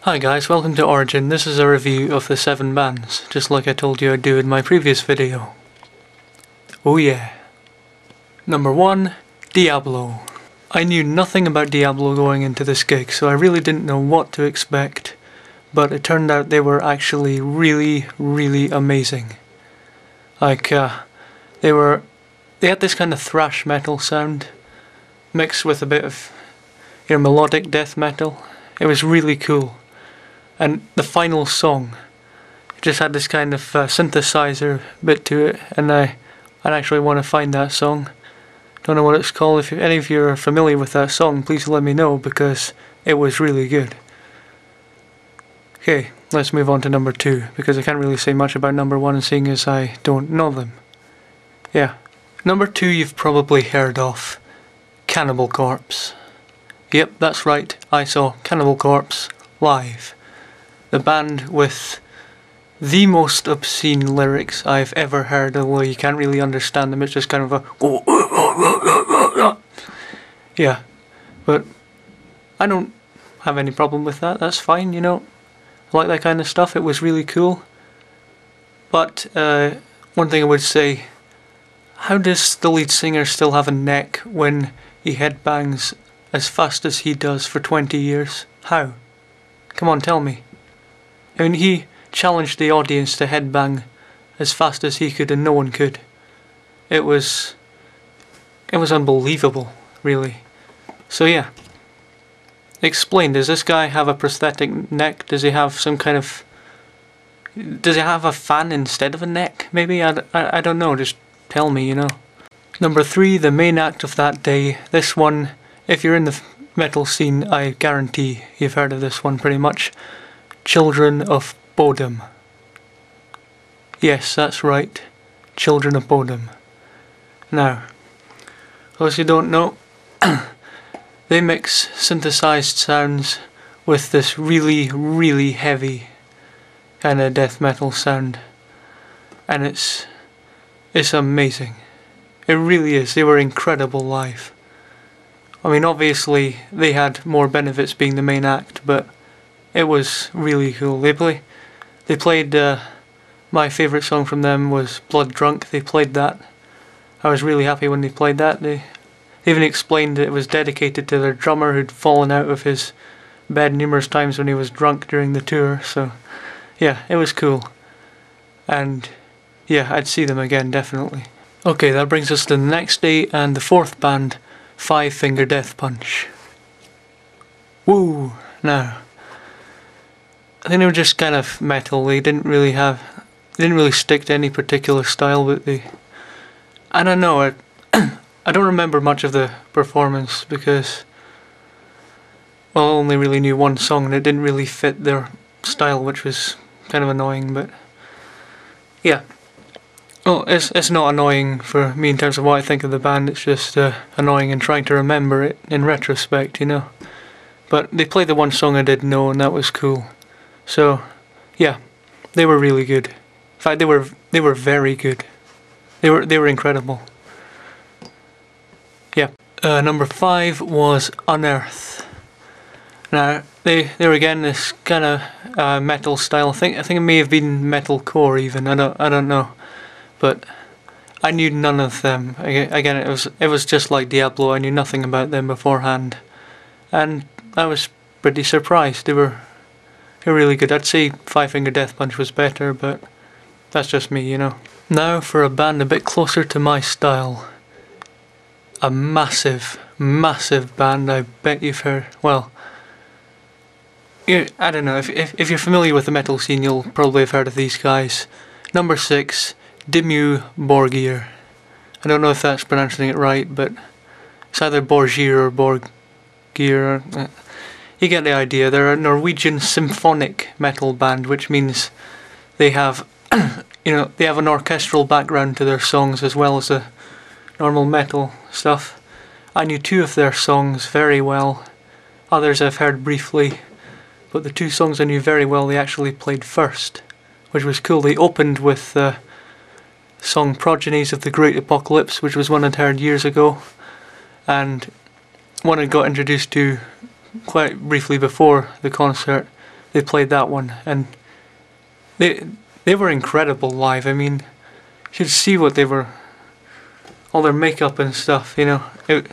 Hi guys, welcome to Origin. This is a review of the 7 bands, just like I told you I'd do in my previous video. Oh yeah. Number 1, Diablo. I knew nothing about Diablo going into this gig, so I really didn't know what to expect, but it turned out they were actually really amazing. Like, they had this kind of thrash metal sound, mixed with a bit of, melodic death metal. It was really cool. And the final song just had this kind of synthesizer bit to it, and I actually want to find that song. Don't know what it's called. If any of you are familiar with that song, please let me know, because it was really good. Okay, let's move on to number 2, because I can't really say much about number 1, seeing as I don't know them. Yeah. Number 2 you've probably heard of. Cannibal Corpse. Yep, that's right, I saw Cannibal Corpse live. The band with the most obscene lyrics I've ever heard, although you can't really understand them, it's just kind of a yeah, but I don't have any problem with that, that's fine, I like that kind of stuff. It was really cool. But one thing I would say, how does the lead singer still have a neck when he headbangs as fast as he does for 20 years? How? Come on, tell me. I mean, he challenged the audience to headbang as fast as he could, and no one could. It was unbelievable, really. So yeah. Explain, does this guy have a prosthetic neck? Does he have some kind of... Does he have a fan instead of a neck, maybe? I don't know, just tell me, Number 3, the main act of that day. This one, if you're in the metal scene, I guarantee you've heard of this one pretty much. Children of Bodom. Yes, that's right. Children of Bodom. Now, for those who don't know, they mix synthesized sounds with this really heavy kind of death metal sound, and it's amazing. It really is. They were incredible live. I mean, obviously they had more benefits being the main act, but it was really cool. They played, my favourite song from them was Blood Drunk. They played that. I was really happy when they played that. They even explained that it was dedicated to their drummer who'd fallen out of his bed numerous times when he was drunk during the tour. So yeah, it was cool. And yeah, I'd see them again, definitely. Okay, that brings us to the next day, and the 4th band, Five Finger Death Punch. Woo! Now, I think they were just kind of metal. They didn't really stick to any particular style, but I don't know, I don't remember much of the performance because, well, I only really knew one song and it didn't really fit their style, which was kind of annoying, but yeah. Well, it's not annoying for me in terms of what I think of the band, it's just annoying in trying to remember it in retrospect, But they played the one song I did know, and that was cool. So, yeah, they were really good. In fact, they were very good. They were incredible. Yeah. Number 5 was Unearth. Now, they were again this kind of metal style. I think it may have been metalcore even. I don't know, but I knew none of them. Again, it was just like Diablo. I knew nothing about them beforehand, and I was pretty surprised. They were really good. I'd say Five Finger Death Punch was better, but that's just me, Now for a band a bit closer to my style. A massive band. I bet you've heard. Well, I don't know. If you're familiar with the metal scene, you'll probably have heard of these guys. Number 6, Dimmu Borgir. I don't know if that's pronouncing it right, but it's either Borgir or Borgir. You get the idea. They're a Norwegian symphonic metal band, which means they have, they have an orchestral background to their songs as well as the normal metal stuff. I knew 2 of their songs very well. Others I've heard briefly, but the 2 songs I knew very well they actually played first, which was cool. They opened with the song Progenies of the Great Apocalypse, which was one I'd heard years ago, and one I got introduced to quite briefly before the concert, they played that one, and they were incredible live. I mean, you should see what they were, all their makeup and stuff, you know. It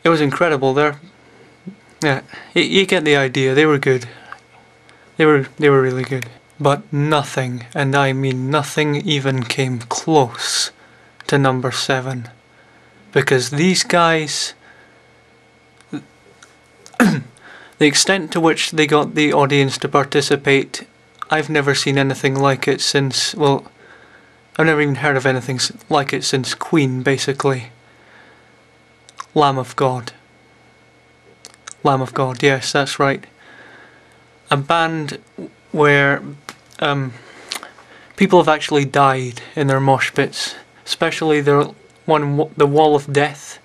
was incredible. Yeah, you get the idea. They were good. They were really good. But nothing, and I mean nothing, even came close to number 7. Because these guys, the extent to which they got the audience to participate, I've never seen anything like it since, well, I've never even heard of anything like it since Queen, basically. Lamb of God. Lamb of God, yes, that's right. A band where people have actually died in their mosh pits, especially the Wall of Death.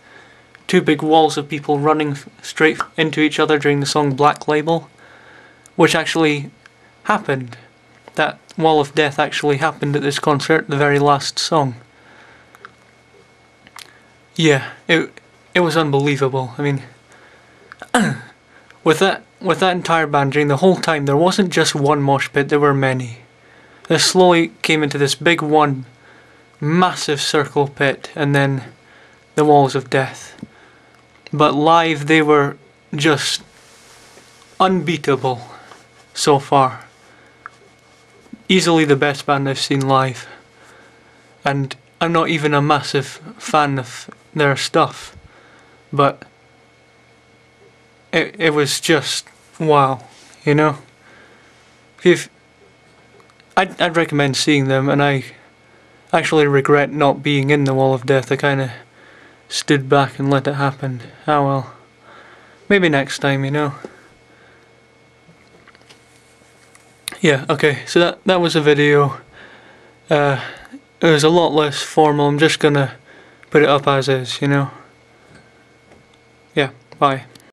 2 big walls of people running straight into each other during the song Black Label, which actually happened. That Wall of Death actually happened at this concert, the very last song. Yeah, it was unbelievable. I mean, with that entire band during the whole time, there wasn't just one mosh pit, there were many. They slowly came into this big one, massive circle pit, and then the Walls of Death. But live, they were just unbeatable so far. Easily the best band I've seen live. And I'm not even a massive fan of their stuff, but it was just wow, you know. I'd recommend seeing them, and I actually regret not being in the Wall of Death. I kind of stood back and let it happen. Ah well, maybe next time, you know. Yeah, okay, so that was a video. It was a lot less formal. I'm just gonna put it up as is, you know. Yeah, bye.